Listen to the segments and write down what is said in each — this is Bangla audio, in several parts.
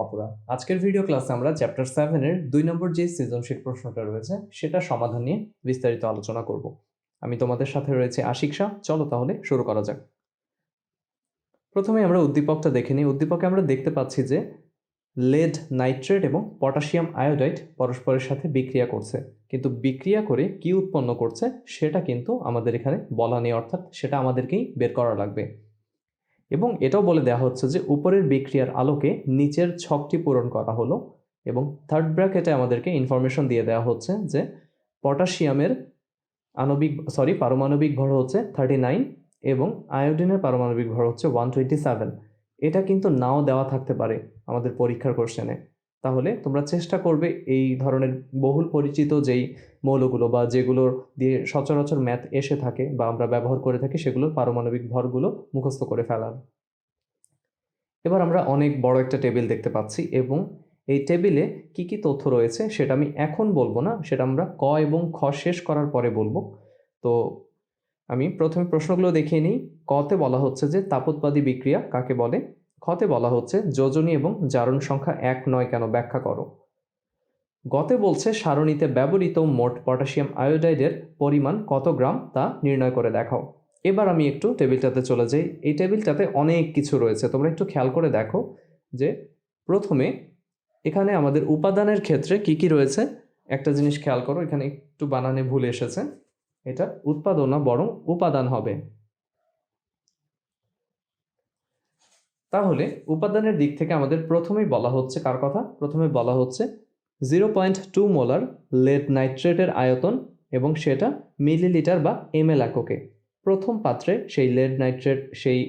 আপুরা। আজকের ভিডিও ক্লাসে আমরা চ্যাপ্টার 7 এর 2 নম্বর যে সৃজনশীল প্রশ্নটা রয়েছে সেটা সমাধান নিয়ে বিস্তারিত আলোচনা করব। আমি তোমাদের সাথে রয়েছে আশিক শাহ। চলো তাহলে শুরু করা যাক। প্রথমে আমরা উদ্দীপকটা দেখে নিই। উদ্দীপকে আমরা দেখতে পাচ্ছি যে লেড নাইট্রেট এবং পটাশিয়াম আয়োডাইড পরস্পরের সাথে বিক্রিয়া করছে, কিন্তু বিক্রিয়া করে কি উৎপন্ন করছে সেটা কিন্তু আমাদের এখানে বলা নেই, অর্থাৎ সেটা আমাদেরকেই বের করা লাগবে। এবং এটাও বলে দেওয়া হচ্ছে যে উপরের বিক্রিয়ার আলোকে নিচের ছকটি পূরণ করা হলো, এবং থার্ড ব্র্যাকেটে আমাদেরকে ইনফরমেশন দিয়ে দেওয়া হচ্ছে যে পটাশিয়ামের পারমাণবিক ভর হচ্ছে 39 এবং আয়োডিনের পারমাণবিক ভর হচ্ছে 127। এটা কিন্তু নাও দেওয়া থাকতে পারে আমাদের পরীক্ষার কোশ্চেনে। তাহলে তোমরা চেষ্টা করবে এই ধরনের বহুল পরিচিত যেই মৌলগুলো বা যেগুলোর দিয়ে সচরাচর ম্যাথ এসে থাকে বা আমরা ব্যবহার করে থাকি সেগুলোর পারমাণবিক ভরগুলো মুখস্থ করে ফেলার। এবার আমরা অনেক বড় একটা টেবিল দেখতে পাচ্ছি এবং এই টেবিলে কি কি তথ্য রয়েছে সেটা আমি এখন বলবো না, সেটা আমরা ক এবং খ শেষ করার পরে বলবো। তো আমি প্রথমে প্রশ্নগুলো দেখিয়ে নিই। কতে বলা হচ্ছে যে তাপোৎপাদী বিক্রিয়া কাকে বলে। খতে বলা হচ্ছে যোজনী এবং জারণ সংখ্যা 1 নয় কেন ব্যাখ্যা করো। গতে বলছে সারণীতে ব্যবহৃত মোট পটাশিয়াম আয়োডাইডের পরিমাণ কত গ্রাম তা নির্ণয় করে দেখাও। এবার আমি একটু টেবিলটাতে চলে যাই। এই টেবিলটাতে অনেক কিছু রয়েছে, তোমরা একটু খেয়াল করে দেখো যে প্রথমে এখানে আমাদের উপাদানের ক্ষেত্রে কি কি রয়েছে। একটা জিনিস খেয়াল করো, এখানে একটু বানানে ভুল এসেছে, এটা উৎপাদন না বরং উপাদান হবে। তাহলে উপাদানের দিক থেকে আমাদের প্রথমেই বলা হচ্ছে কার কথা। প্রথমে বলা হচ্ছে 0.2 মোলার লেড নাইট্রেটের আয়তন এবং সেটা মিলিলিটার বা ml এককে। প্রথম পাত্রে সেই লেড নাইট্রেট, সেই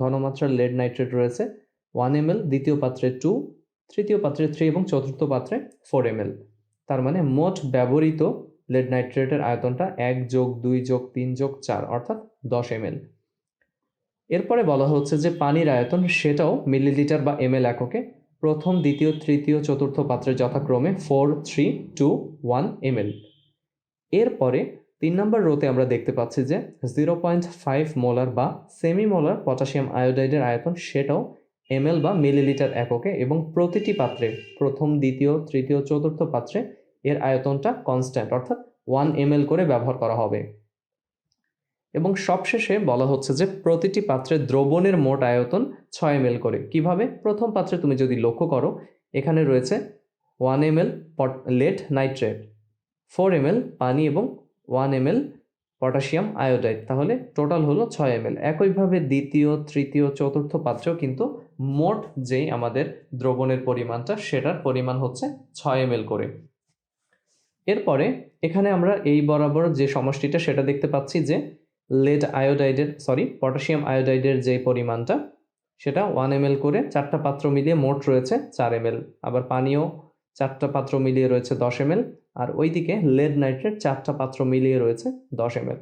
ঘনমাত্রার লেড নাইট্রেট রয়েছে 1 ml, দ্বিতীয় পাত্রে 2, তৃতীয় পাত্রে 3 এবং চতুর্থ পাত্রে 4 ml। তার মানে মোট ব্যবহৃত লেড নাইট্রেটের আয়তনটা 1+2+3+4 অর্থাৎ 10 ml। এরপরে বলা হচ্ছে যে পানির আয়তন সেটাও মিলিলিটার বা ml এককে। প্রথম, দ্বিতীয়, তৃতীয়, চতুর্থ পাত্রে যথাক্রমে 4, 3, 2, 1 ml। এরপরে 3 নম্বর রোতে আমরা দেখতে পাচ্ছি যে 0.5 মোলার বা সেমি মোলার পটাশিয়াম আয়োডাইডের আয়তন সেটাও ml বা মিলিলিটার এককে, এবং প্রতিটি পাত্রে প্রথম, দ্বিতীয়, তৃতীয়, চতুর্থ পাত্রে এর আয়তনটা কনস্ট্যান্ট অর্থাৎ 1 ml করে ব্যবহার করা হবে। এবং সবশেষে বলা হচ্ছে যে প্রতিটি পাত্রে দ্রবণের মোট আয়তন 6 ml করে। কিভাবে? প্রথম পাত্রে তুমি যদি লক্ষ্য করো এখানে রয়েছে 1 ml লেড নাইট্রেট, 4 ml পানি এবং 1 ml পটাশিয়াম আয়োডাইড, তাহলে টোটাল হলো 6 ml। একইভাবে দ্বিতীয়, তৃতীয়, চতুর্থ পাত্রেও কিন্তু মোট যেই আমাদের দ্রবণের পরিমাণটা সেটার পরিমাণ হচ্ছে 6 ml করে। এরপরে এখানে আমরা এই বরাবর যে সমষ্টিটা সেটা দেখতে পাচ্ছি যে পটাশিয়াম আয়োডাইডের যে পরিমাণটা সেটা 1 ml করে 4টা পাত্র মিলিয়ে মোট রয়েছে 4 ml। আবার পানিও 4টা পাত্র মিলিয়ে রয়েছে 10 ml, আর ওইদিকে লেড নাইট্রেট 4টা পাত্র মিলিয়ে রয়েছে 10 ml।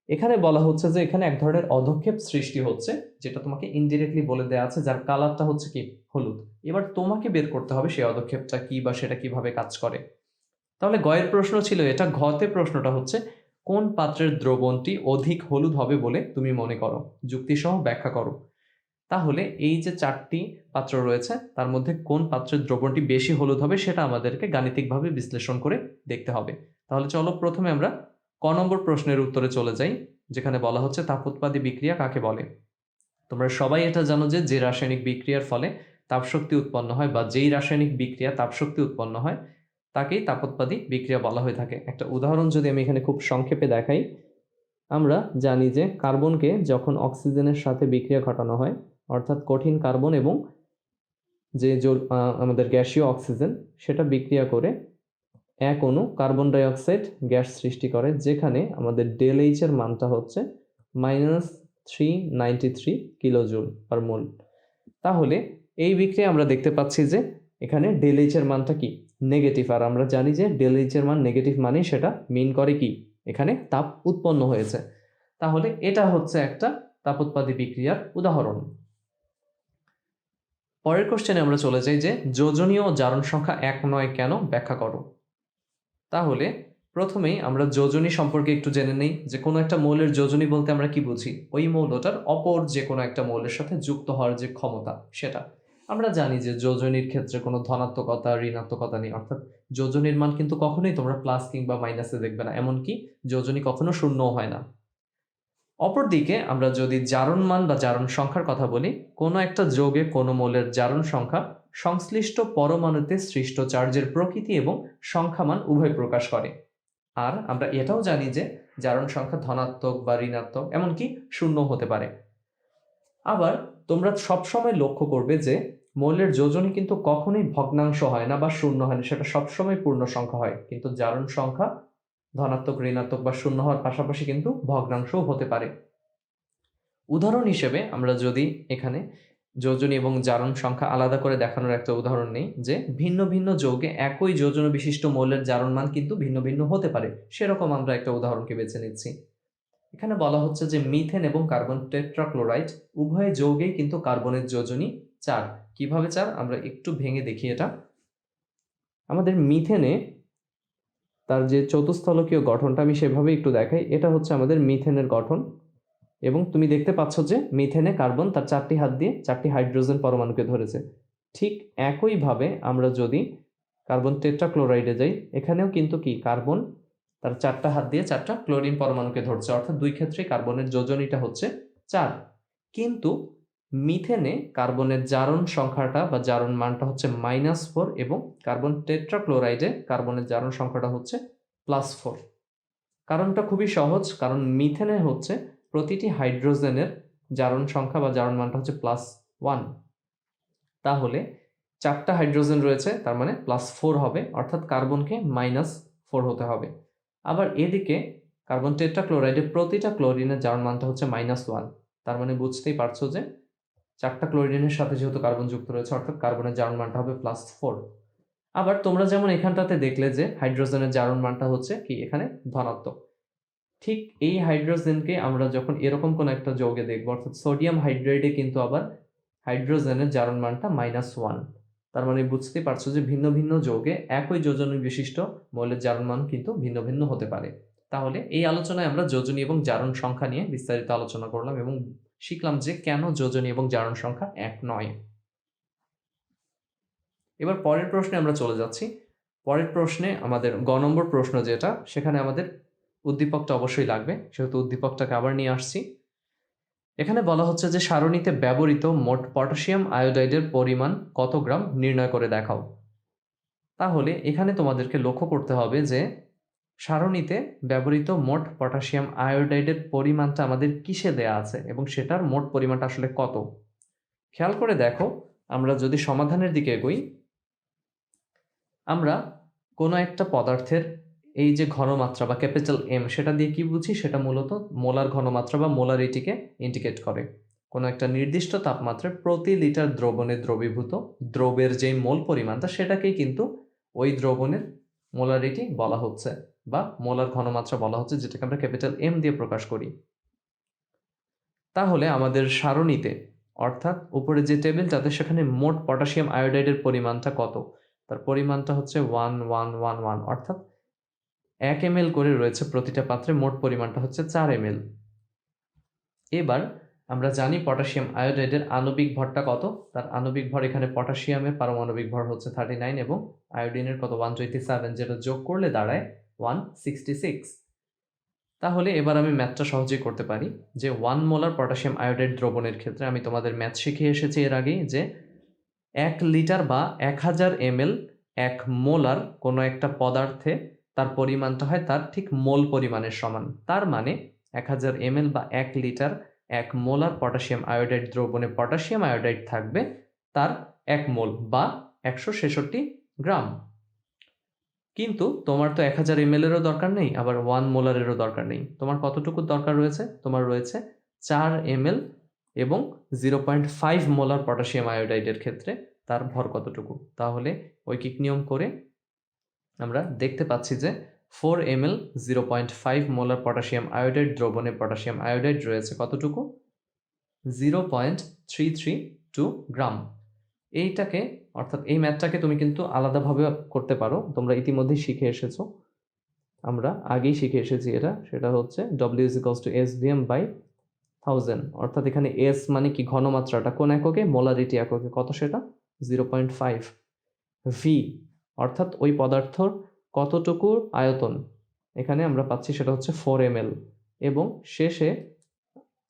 এখানে বলা হচ্ছে যে এখানে এক ধরনের অধক্ষেপ সৃষ্টি হচ্ছে, যেটা তোমাকে ইনডিরেক্টলি বলে দেওয়া আছে, যার কালারটা হচ্ছে কি হলুদ। এবার তোমাকে বের করতে হবে সেই অধক্ষেপটা কি বা সেটা কিভাবে কাজ করে। তাহলে গয়ের প্রশ্ন ছিল এটা। ঘতে প্রশ্নটা হচ্ছে কোন পাত্রের দ্রবণটি অধিক হলুদ হবে বলে তুমি মনে করো, যুক্তিসহ ব্যাখ্যা করো। তাহলে এই যে 4টি পাত্র রয়েছে তার মধ্যে কোন পাত্রের দ্রবণটি বেশি হলুদ হবে সেটা আমাদেরকে গাণিতিকভাবে বিশ্লেষণ করে দেখতে হবে। তাহলে চলো প্রথমে আমরা ক নম্বর প্রশ্নের উত্তরে চলে যাই, যেখানে বলা হচ্ছে তাপোৎপাদী বিক্রিয়া কাকে বলে। তোমরা সবাই এটা জানো যে যে রাসায়নিক বিক্রিয়ার ফলে তাপশক্তি উৎপন্ন হয় বা যেই রাসায়নিক বিক্রিয়া তাপশক্তি উৎপন্ন হয় তাকেই তাপোৎপাদী বিক্রিয়া বলা হয়ে থাকে। একটা উদাহরণ যদি আমি এখানে খুব সংক্ষেপে দেখাই, আমরা জানি যে কার্বনকে যখন অক্সিজেনের সাথে বিক্রিয়া ঘটানো হয়, অর্থাৎ কঠিন কার্বন এবং যে আমাদের গ্যাসীয় অক্সিজেন, সেটা বিক্রিয়া করে এক অণু কার্বন ডাই অক্সাইড গ্যাস সৃষ্টি করে, যেখানে আমাদের ΔH এর মানটা হচ্ছে -393 কিলোজুল পার মোল। তাহলে এই বিক্রিয়া আমরা দেখতে পাচ্ছি যে এখানে ΔH এর মানটা কি নেগেটিভ, আর আমরা জানি যে ΔH এর মান নেগেটিভ মানে সেটা মিন করে কি এখানে তাপ উৎপন্ন হয়েছে। তাহলে এটা হচ্ছে একটা তাপোৎপাদী বিক্রিয়ার উদাহরণ। পরের কোশ্চেনে আমরা চলে যাই যে যোজনী ও জারণ সংখ্যা 1 নয় কেন ব্যাখ্যা করো। তাহলে প্রথমেই আমরা যোজনী সম্পর্কে একটু জেনে নেই যে কোনো একটা মৌলের যোজনী বলতে আমরা কি বুঝি, ওই মৌলটার অপর যে কোনো একটা মৌলের সাথে যুক্ত হওয়ার যে ক্ষমতা সেটা। আমরা জানি যে যোজনীর ক্ষেত্রে কোনো ধনাত্মকতা ঋণাত্মকতা নেই, অর্থাৎ যোজনীর মান কিন্তু কখনোই তোমরা প্লাস কিংবা মাইনাসে দেখবে না, এমনকি যোজনী কখনো শূন্যও হয় না। অপরদিকে আমরা যদি জারণ মান বা জারণ সংখ্যার কথা বলি, কোনো একটা যৌগে কোনো মোলের জারণ সংখ্যা সংশ্লিষ্ট পরমাণুতে সৃষ্ট চার্জের প্রকৃতি এবং সংখ্যামান উভয় প্রকাশ করে। আর আমরা এটাও জানি যে জারণ সংখ্যা ধনাত্মক বা ঋণাত্মক এমনকি শূন্য হতে পারে। আবার তোমরা সবসময় লক্ষ্য করবে যে মৌলের যোজনী কিন্তু কখনোই ভগ্নাংশ হয় না বা শূন্য হয় না, সেটা সবসময় পূর্ণ সংখ্যা হয়। কিন্তু জারণ সংখ্যা ধনাত্মক ঋণাত্মক বা শূন্য হওয়ার পাশাপাশি কিন্তু ভগ্নাংশও হতে পারে। উদাহরণ হিসেবে আমরা যদি এখানে যোজনী এবং জারণ সংখ্যা আলাদা করে দেখানোর একটা উদাহরণ নেই, যে ভিন্ন ভিন্ন যৌগে একই যোজন বিশিষ্ট মৌলের জারণ মান কিন্তু ভিন্ন ভিন্ন হতে পারে, সেরকম আমরা একটা উদাহরণকে বেছে নিচ্ছি। এখানে বলা হচ্ছে যে মিথেন এবং কার্বন টেট্রাক্লোরাইড উভয় যৌগেই কিন্তু কার্বনের যোজনী 4। কিভাবে 4 আমরা একটু ভেঙে দেখি। এটা আমাদের মিথেনে তার যে চতুস্থলকীয় গঠনটা আমি সেভাবে একটু দেখাই। এটা হচ্ছে আমাদের মিথেনের গঠন, এবং তুমি দেখতে পাচ্ছ যে মিথেনে কার্বন তার 4টি হাত দিয়ে 4টি হাইড্রোজেন পরমাণুকে ধরেছে। ঠিক একইভাবে আমরা যদি কার্বন টেট্রাক্লোরাইডে যাই, এখানেও কিন্তু কি কার্বন তার 4টা হাত দিয়ে 4টা ক্লোরিন পরমাণুকে ধরছে, অর্থাৎ দুই ক্ষেত্রেই কার্বনের যোজনীটা হচ্ছে 4। কিন্তু মিথেনে কার্বনের জারণ সংখ্যাটা বা জারণ মানটা হচ্ছে -4 এবং কার্বন টেট্রাক্লোরাইডে কার্বনের জারণ সংখ্যাটা হচ্ছে +4। কারণটা খুবই সহজ, কারণ মিথেনে হচ্ছে প্রতিটি হাইড্রোজেনের জারণ সংখ্যা বা জারণ মানটা হচ্ছে +1। তাহলে 4টা হাইড্রোজেন রয়েছে, তার মানে +4 হবে, অর্থাৎ কার্বনকে -4 হতে হবে। আবার এদিকে কার্বন টেট্রাক্লোরাইডে প্রতিটা ক্লোরিনের জারণ মানটা হচ্ছে -1, তার মানে বুঝতেই পারছো যে 4টা ক্লোরিনের সাথে যেহেতু কার্বন যুক্ত রয়েছে, অর্থাৎ কার্বনের জারণ মানটা হবে +4। আবার তোমরা যেমন এখানটাতে দেখলে যে হাইড্রোজেনের জারণ মানটা হচ্ছে কি এখানে ধনাত্মক, ঠিক এই হাইড্রোজেনকে আমরা যখন এরকম কোন একটা যৌগে দেখব, অর্থাৎ সোডিয়াম হাইড্রাইডে কিন্তু আবার হাইড্রোজেনের জারণ মানটা -1। তার মানে বুঝতেই পারছো যে ভিন্ন ভিন্ন যৌগে একই যোজনী বিশিষ্ট মৌলের জারণ মান কিন্তু ভিন্ন ভিন্ন হতে পারে। তাহলে এই আলোচনায় আমরা যোজনী এবং জারণ সংখ্যা নিয়ে বিস্তারিত আলোচনা করলাম এবং শিখলাম যে কেন যোজনী এবং জারণ সংখ্যা এক নয়। এবার পরের প্রশ্নে আমরা চলে যাচ্ছি। পরের প্রশ্নে আমাদের গ নম্বর প্রশ্ন যেটা, সেখানে আমাদের উদ্দীপকটা অবশ্যই লাগবে, সেহেতু উদ্দীপকটাকে আবার নিয়ে আসছি। এখানে বলা হচ্ছে যে সারণীতে ব্যবহৃত মোট পটাশিয়াম আয়োডাইডের পরিমাণ কত গ্রাম নির্ণয় করে দেখাও। তাহলে এখানে তোমাদেরকে লক্ষ্য করতে হবে যে সারণীতে ব্যবহৃত মোট পটাশিয়াম আয়োডাইডের পরিমাণটা আমাদের কিসে দেয়া আছে এবং সেটার মোট পরিমাণটা আসলে কত। খেয়াল করে দেখো, আমরা যদি সমাধানের দিকে এগোই, আমরা কোনো একটা পদার্থের এই যে ঘনমাত্রা বা ক্যাপিটাল এম, সেটা দিয়ে কি বুঝি, সেটা মূলত মোলার ঘনমাত্রা বা মোলারিটিকে ইন্ডিকেট করে। কোনো একটা নির্দিষ্ট তাপমাত্রায় প্রতি লিটার দ্রবণে দ্রবীভূত দ্রবের যেই মোল পরিমাণটা, সেটাকেই কিন্তু ওই দ্রবণের মোলারিটি বলা হচ্ছে বা মোলার ঘনমাত্রা বলা হচ্ছে, যেটাকে আমরা ক্যাপিটাল এম দিয়ে প্রকাশ করি। তাহলে আমাদের সারণীতে, অর্থাৎ উপরে যে টেবিলটাতে, সেখানে মোট পটাশিয়াম আয়োডাইডের পরিমাণটা কত, তার পরিমাণটা হচ্ছে 1111, অর্থাৎ 1 ml করে রয়েছে প্রতিটা পাত্রে, মোট পরিমাণটা হচ্ছে 4 ml। এবার আমরা জানি পটাশিয়াম আয়োডাইডের আণবিক ভরটা কত। তার আণবিক ভর, এখানে পটাশিয়ামের পারমাণবিক ভর হচ্ছে 39 এবং আয়োডিনের কত 127, যেটা যোগ করলে দাঁড়ায় 166। তাহলে এবার আমি ম্যাথটা সহজেই করতে পারি যে 1 মোলার পটাশিয়াম আয়োডাইড দ্রবণের ক্ষেত্রে, আমি তোমাদের ম্যাথ শিখিয়ে এসেছি এর আগেই, যে 1 লিটার বা 1000 ml 1 মোলার কোনো একটা পদার্থে তার পরিমাণটা হয় তার ঠিক মোল পরিমাণের সমান। তার মানে 1000 ml বা 1 লিটার 1 মোলার পটাশিয়াম আয়োডাইড দ্রবণে পটাশিয়াম আয়োডাইড থাকবে তার 1 মোল বা 166 গ্রাম। কিন্তু তোমার তো 1000 ml এরও দরকার নেই, আবার 1 মোলারেরও দরকার নেই। তোমার কতটুকু দরকার রয়েছে? তোমার রয়েছে 4 ml এবং 0.5 মোলার পটাশিয়াম আয়োডাইডের ক্ষেত্রে তার ভর কতটুকু। তাহলে ঐকিক নিয়ম করে আমরা দেখতে পাচ্ছি যে 4 ml 0.5 মোলার পটাশিয়াম আয়োডাইড দ্রবণে পটাশিয়াম আয়োডাইড রয়েছে কতটুকু, 0.332 গ্রাম। এইটাকে, অর্থাৎ এই ম্যাথটাকে তুমি কিন্তু আলাদাভাবে করতে পারো, তোমরা ইতিমধ্যেই শিখে এসেছো, আমরা আগেই শিখে এসেছি এটা। সেটা হচ্ছে W = SVM/1 1000, অর্থাৎ এখানে এস মানে কি ঘনমাত্রাটা কোন এককে, মোলারিটি এককে, কত সেটা 0.5। ভি অর্থাৎ ওই পদার্থর কতটুকু আয়তন, এখানে আমরা পাচ্ছি সেটা হচ্ছে 4 ml। এবং শেষে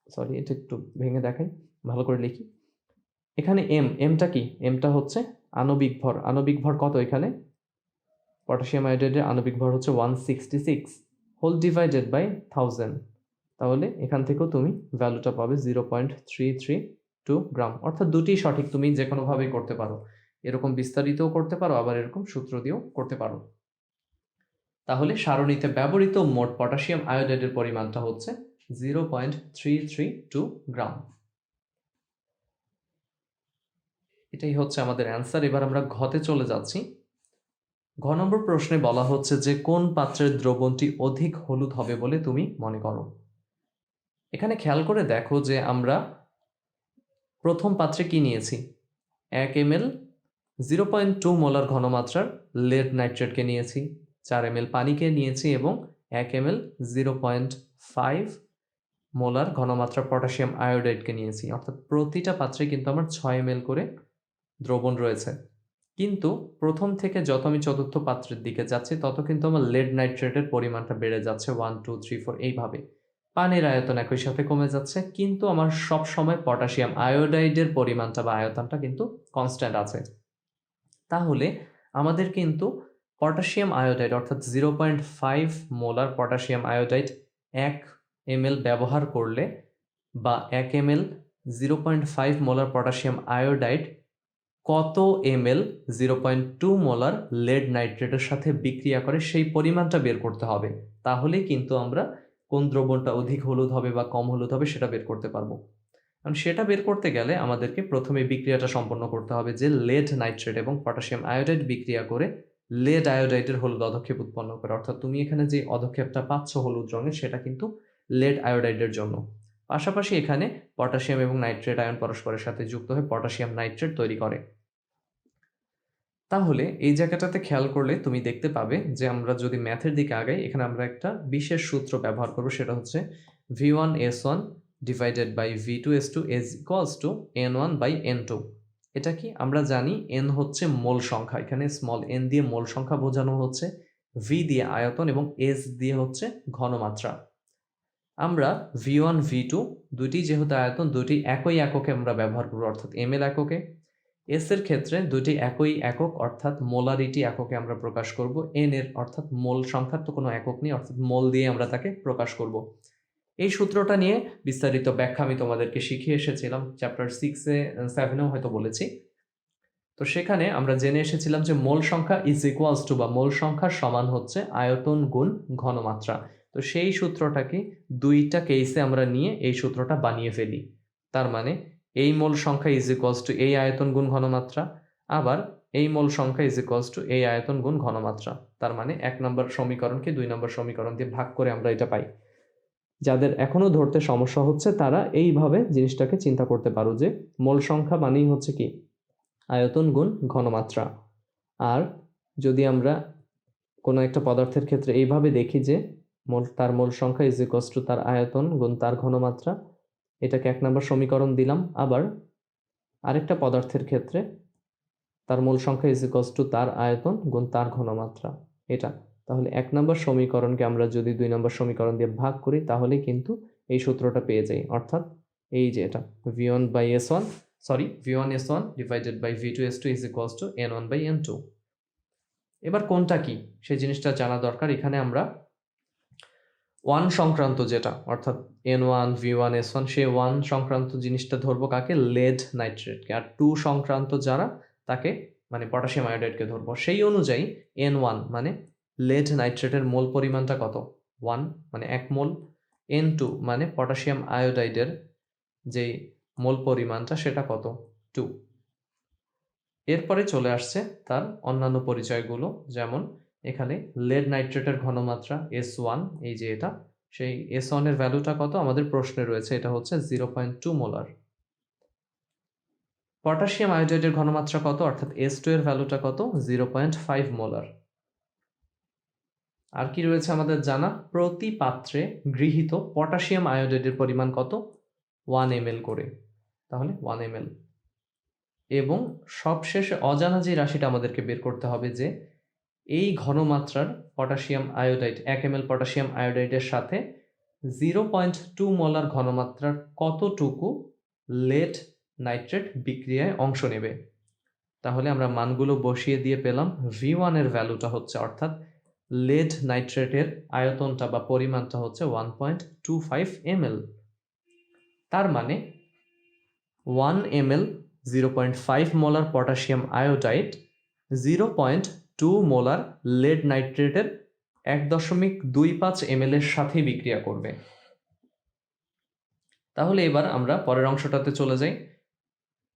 সরি এটা একটু ভেঙে দেখাই, ভালো করে লিখি। এখানে এমটা কি, এমটা হচ্ছে আণবিক ভর। আণবিক ভর কত এখানে, পটাশিয়াম আয়োডাইডের আণবিক ভর হচ্ছে 166 হোল ডিভাইডেড বাই 1000। তাহলে এখান থেকেও তুমি ভ্যালুটা পাবে 0.332 গ্রাম। অর্থাৎ দুটি সঠিক, তুমি যে কোনোভাবেই করতে পারো, এরকম বিস্তারিতও করতে পারো, আবার এরকম সূত্র দিয়েও করতে পারো। তাহলে সারণীতে ব্যবহৃত মোট পটাশিয়াম আয়োডাইডের পরিমাণটা হচ্ছে 0.332 গ্রাম। এটাই হচ্ছে আমাদের অ্যান্সার। এবার আমরা ঘতে চলে যাচ্ছি। ঘ নম্বর প্রশ্নে বলা হচ্ছে যে কোন পাত্রের দ্রবণটি অধিক হলুদ হবে বলে তুমি মনে করো। এখানে খেয়াল করে দেখো যে আমরা প্রথম পাত্রে কি নিয়েছি, 1 ml 0.2 মোলার ঘনমাত্রার লেড নাইট্রেটকে নিয়েছি, 4 ml পানিকে নিয়েছি এবং 1 ml 0.5 মোলার ঘনমাত্রার পটাশিয়াম আয়োডাইডকে নিয়েছি। অর্থাৎ প্রতিটা পাত্রে কিন্তু আমার 6 ml করে দ্রবণ রয়েছে। কিন্তু প্রথম থেকে যত আমি চতুর্থ পাত্রের দিকে যাচ্ছি তত কিন্তু আমার লেড নাইট্রেটের পরিমাণটা বেড়ে যাচ্ছে 1 2 3 4 এইভাবে। পানির আয়তন একই সাথে কমে যাচ্ছে, কিন্তু আমার সব সময় পটাশিয়াম আয়োডাইডের পরিমাণটা বা আয়তনটা কিন্তু কনস্ট্যান্ট আছে। তাহলে আমাদের কিন্তু পটাশিয়াম আয়োডাইড অর্থাৎ 0.5 মোলার পটাশিয়াম আয়োডাইড 1 ml ব্যবহার করলে, বা 1 ml 0.5 মোলার পটাশিয়াম আয়োডাইড কত ml 0.2 মোলার লেড নাইট্রেটের সাথে বিক্রিয়া করে সেই পরিমাণটা বের করতে হবে। তাহলেই কিন্তু আমরা কোন দ্রবণটা অধিক হলুদ হবে বা কম হলুদ হবে সেটা বের করতে পারবো। কারণ সেটা বের করতে গেলে আমাদেরকে প্রথমে বিক্রিয়াটা সম্পন্ন করতে হবে যে লেড নাইট্রেট এবং পটাশিয়াম আয়োডাইড বিক্রিয়া করে লেড আয়োডাইডের হলুদ অধক্ষেপ উৎপন্ন করে। অর্থাৎ তুমি এখানে যে অধক্ষেপটা পাচ্ছ হলুদ রঙের সেটা কিন্তু লেড আয়োডাইডের জন্য। পাশাপাশি এখানে পটাশিয়াম এবং নাইট্রেট আয়ন পরস্পরের সাথে যুক্ত হয়ে পটাশিয়াম নাইট্রেট তৈরি করে। তাহলে এই জায়গাটাতে খেয়াল করলে তুমি দেখতে পাবে যে আমরা যদি ম্যাথের দিকে আগাই, এখানে আমরা একটা বিশেষ সূত্র ব্যবহার করব, সেটা হচ্ছে V1S1 divided by V2S2 is equals to N1 by N2। এটা কি আমরা জানি, N হচ্ছে মোল সংখ্যা, এখানে স্মল n দিয়ে মোল সংখ্যা বোঝানো হচ্ছে, V দিয়ে আয়তন এবং S দিয়ে হচ্ছে ঘনমাত্রা। আমরা V1 V2 দুটি যেহেতু আয়তন, দুটি একই এককে আমরা ব্যবহার করব, অর্থাৎ ml এককে। এস এর ক্ষেত্রে দুটি একই একক অর্থাৎ মোলারিটি এককে আমরা প্রকাশ করব। এন এর অর্থাৎ মোল সংখ্যার তো কোনো একক নেই, অর্থাৎ মোল দিয়ে আমরা তাকে প্রকাশ করব। এই সূত্রটা নিয়ে বিস্তারিত ব্যাখ্যা আমি তোমাদেরকে শিখিয়ে এসেছিলাম চ্যাপ্টার 6-এ 7-এও হয়তো বলেছি। তো সেখানে আমরা জেনে এসেছিলাম যে মোল সংখ্যা ইজ ইকুয়ালস টু বা মোল সংখ্যার সমান হচ্ছে আয়তন গুণ ঘনমাত্রা। তো সেই সূত্রটাকে দুইটা কেসে আমরা নিয়ে এই সূত্রটা বানিয়ে ফেলি। তার মানে এই মোল সংখ্যা ইজ ইকুয়ালস টু এই আয়তন গুণ ঘনমাত্রা, আবার এই মোল সংখ্যা ইজ ইকুয়ালস টু এই আয়তন গুণ ঘনমাত্রা। তার মানে 1 নম্বর সমীকরণকে 2 নম্বর সমীকরণ দিয়ে ভাগ করে আমরা এটা পাই। যাদের এখনো ধরতে সমস্যা হচ্ছে তারা এইভাবে জিনিসটাকে চিন্তা করতে পারো যে মোল সংখ্যা মানেই হচ্ছে কি আয়তন গুণ ঘনমাত্রা। আর যদি আমরা কোনো একটা পদার্থের ক্ষেত্রে এইভাবে দেখি যে তার মোল সংখ্যা ইজ ইকুয়ালস টু তার আয়তন গুণ তার ঘনমাত্রা, এটাকে 1 নম্বর সমীকরণ দিলাম। আবার আরেকটা পদার্থের ক্ষেত্রে তার মোল সংখ্যা ইজ ইকুয়ালস টু তার আয়তন গুণ তার ঘনমাত্রা, এটা। তাহলে 1 নম্বর সমীকরণকে আমরা যদি 2 নম্বর সমীকরণ দিয়ে ভাগ করি তাহলে কিন্তু এই সূত্রটা পেয়ে যাই। অর্থাৎ এই যে এটা V1S1 divided by V2S2 is equals to N1 by N2। এবার কোনটা কি সেই জিনিসটা জানা দরকার। এখানে আমরা 1 সংক্রান্ত যেটা অর্থাৎ N1 V1S1, সে 1 সংক্রান্ত জিনিসটা ধরবো কাকে, লেড নাইট্রেটকে। আর 2 সংক্রান্ত যারা তাকে মানে পটাশিয়াম আয়োডাইডকে ধরবো। সেই অনুযায়ী N1 মানে লেড নাইট্রেটের মোল পরিমাণটা কত, 1 মানে 1 মোল। N2 মানে পটাশিয়াম আয়োডাইডের যে মোল পরিমাণটা সেটা কত, 2। এরপরে চলে আসছে তার অন্যান্য পরিচয়গুলো, যেমন এখানে লেড নাইট্রেটের ঘনমাত্রা S1, এই যে এটা, সেই S1 এর ভ্যালুটা কত আমাদের প্রশ্নে রয়েছে, এটা হচ্ছে 0.2 মোলার। পটাশিয়াম আয়োডাইডের ঘনমাত্রা কত অর্থাৎ S2 এর ভ্যালুটা কত, 0.5 মোলার। আর কি রয়েছে আমাদের জানা, প্রতি পাত্রে গৃহীত পটাশিয়াম আয়োডাইডের পরিমাণ কত, 1 ml করে, তাহলে 1 ml। এবং সবশেষে অজানা যে রাশিটা আমাদেরকে বের করতে হবে যে এই ঘনমাত্রার পটাশিয়াম আয়োডাইড 1 ml পটাশিয়াম আয়োডাইডের সাথে 0.2 মোলার ঘনমাত্রার কতটুকু লেড নাইট্রেট বিক্রিয়ায় অংশ নেবে। তাহলে আমরা মানগুলো বসিয়ে দিয়ে পেলাম V1 এর ভ্যালুটা হচ্ছে, অর্থাৎ লেড নাইট্রেটের আয়তনটা বা পরিমাণটা হচ্ছে 1.25 ml। তার মানে 1 ml 0.5 molar potassium iodide 0.2 molar lead নাইট্রেটের 1.25 ml এর সাথে বিক্রিয়া করবে। তাহলে এবার আমরা পরের অংশটাতে চলে যাই।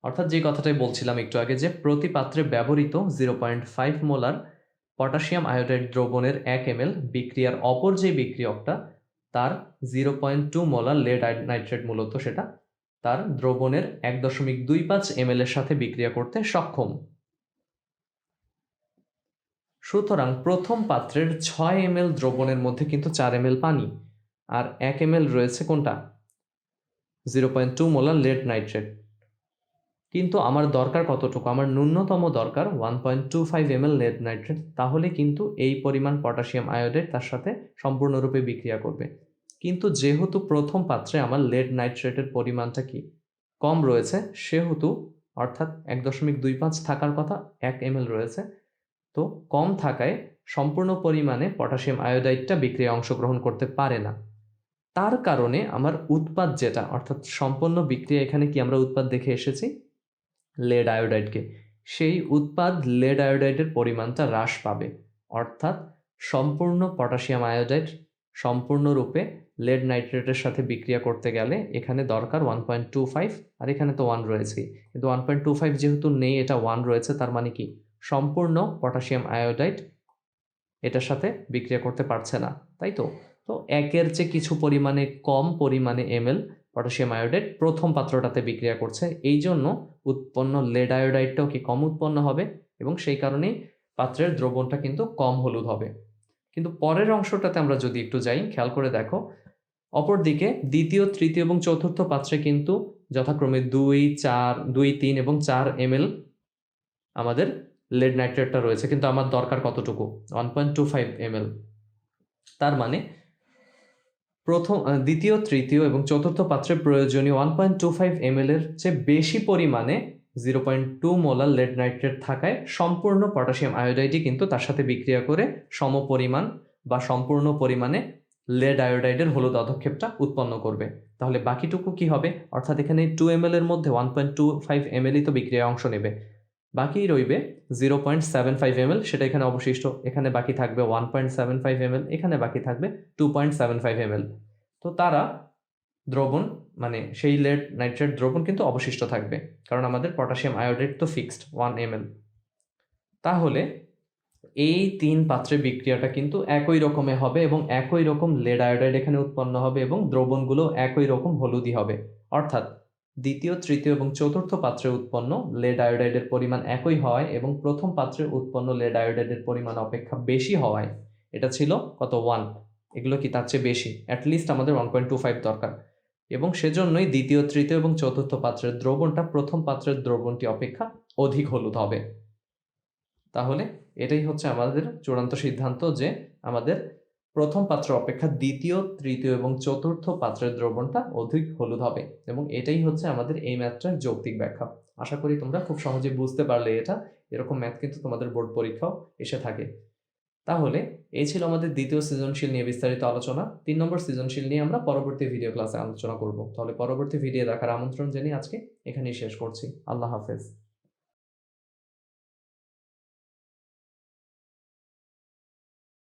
অর্থাৎ যে কথাটাই বলছিলাম একটু আগে, যে প্রতি পাত্রে ব্যবহৃত 0.5 মোলার পটাশিয়াম আয়োডাইড দ্রবণের 1 ml বিক্রিয়ার অপর যে বিক্রিয়কটা তার 0.2 মোলার লেড নাইট্রেট মূলত সেটা তার দ্রবণের 1.25 ml এর সাথে বিক্রিয়া করতে সক্ষম। সুতরাং প্রথম পাত্রের 6 ml দ্রবণের মধ্যে কিন্তু 4 ml পানি আর 1 ml রয়েছে কোনটা, 0.2 মোলার লেড নাইট্রেট। কিন্তু আমার দরকার কতটুকু, আমার ন্যূনতম দরকার 1.25 ml লেড নাইট্রেট। তাহলে কিন্তু এই পরিমাণ পটাশিয়াম আয়োডাইড তার সাথে সম্পূর্ণরূপে বিক্রিয়া করবে। কিন্তু যেহেতু প্রথম পাত্রে আমার লেড নাইট্রেটের পরিমাণটা কি কম রয়েছে, সেহেতু অর্থাৎ 1.25 থাকার কথা 1 ml রয়েছে, তো কম থাকায় সম্পূর্ণ পরিমাণে পটাশিয়াম আয়োডাইডটা বিক্রিয়ায় অংশগ্রহণ করতে পারে না। তার কারণে আমার উৎপাদ যেটা, অর্থাৎ সম্পূর্ণ বিক্রিয়া এখানে কি আমরা উৎপাদ দেখে এসেছি লেড আয়োডাইডকে, সেই উৎপাদ লেড আয়োডাইডের পরিমাণটা হ্রাস পাবে। অর্থাৎ সম্পূর্ণ পটাশিয়াম আয়োডাইড সম্পূর্ণরূপে লেড নাইট্রেটের সাথে বিক্রিয়া করতে গেলে এখানে দরকার 1.25, আর এখানে তো 1 রয়েছেই, কিন্তু 1.25 যেহেতু নেই, এটা 1 রয়েছে, তার মানে কি সম্পূর্ণ পটাশিয়াম আয়োডাইড এটার সাথে বিক্রিয়া করতে পারছে না, তাই তো। তো একের চেয়ে কিছু পরিমাণে কম পরিমাণে ml পটাশিয়াম আয়োডাইড প্রথম পাত্রটাতে বিক্রিয়া করছে, এই জন্য উৎপন্ন লেড আয়োডাইডটাও কি কম উৎপন্ন হবে, এবং সেই কারণেই পাত্রের দ্রবণটা কিন্তু কম হলুদ হবে। কিন্তু পরের অংশটাতে আমরা যদি একটু যাই, খেয়াল করে দেখো, অপরদিকে দ্বিতীয়, তৃতীয় এবং চতুর্থ পাত্রে কিন্তু যথাক্রমে 2, 4, 2, 3 এবং 4 ml আমাদের লেড নাইট্রেটটা রয়েছে, কিন্তু আমার দরকার কতটুকু 1.25 ml। তার মানে দ্বিতীয়, তৃতীয় এবং চতুর্থ পাত্রে প্রয়োজনীয় 1.25 ml এর চেয়ে বেশি পরিমাণে 0.2 মোলার লেড নাইট্রেট থাকায় সম্পূর্ণ পটাশিয়াম আয়োডাইডই কিন্তু তার সাথে বিক্রিয়া করে সমপরিমাণ বা সম্পূর্ণ পরিমাণে লেড আয়োডাইডের হলুদ অধক্ষেপটা উৎপন্ন করবে। তাহলে বাকিটুকু কি হবে, অর্থাৎ এখানে 2 ml এর মধ্যে 1.25 ml তো বিক্রিয়ায় অংশ নেবে, বাকি রইবে 0.75 ml, সেটা এখানে অবশিষ্ট। এখানে বাকি থাকবে 1.75 ml, এখানে বাকি থাকবে 2.75 ml। তো তারা দ্রবণ মানে সেই লেড নাইট্রেট দ্রবণ কিন্তু অবশিষ্ট থাকবে, কারণ আমাদের পটাশিয়াম আয়োডাইড তো ফিক্সড 1 ml। তাহলে এই 3 পাত্রের বিক্রিয়াটা কিন্তু একই রকমে হবে এবং একই রকম লেড আয়োডাইড এখানে উৎপন্ন হবে এবং দ্রবণগুলো একই রকম হলুদই হবে। অর্থাৎ দ্বিতীয়, তৃতীয় এবং চতুর্থ পাত্রে উৎপন্ন লেড আয়োডাইডের পরিমাণ একই হওয়ায় এবং প্রথম পাত্রে উৎপন্ন লেড আয়োডাইডের পরিমাণ অপেক্ষা বেশি হওয়ায়, এটা ছিল কত 1, এগুলো কি তার চেয়ে বেশি, অ্যাটলিস্ট আমাদের 1.25 দরকার, এবং সেজন্যই দ্বিতীয়, তৃতীয় এবং চতুর্থ পাত্রের দ্রবণটা প্রথম পাত্রের দ্রবণটি অপেক্ষা অধিক হলুদ হবে। তাহলে এটাই হচ্ছে আমাদের চূড়ান্ত সিদ্ধান্ত যে আমাদের প্রথম পাত্র অপেক্ষা দ্বিতীয়, তৃতীয় এবং চতুর্থ পাত্রের দ্রবণটা অধিক হলুদ হবে, এবং এটাই হচ্ছে আমাদের এই ম্যাথটার যৌক্তিক ব্যাখ্যা। আশা করি তোমরা খুব সহজে বুঝতে পারলে এটা। এরকম ম্যাথ কিন্তু তোমাদের বোর্ড পরীক্ষাও এসে থাকে। তাহলে এই ছিল আমাদের দ্বিতীয় সৃজনশীল নিয়ে বিস্তারিত আলোচনা। 3 নম্বর সৃজনশীল নিয়ে আমরা পরবর্তী ভিডিও ক্লাসে আলোচনা করব। তাহলে পরবর্তী ভিডিও দেখার আমন্ত্রণ জানিয়ে আজকে এখানেই শেষ করছি। আল্লাহ হাফেজ।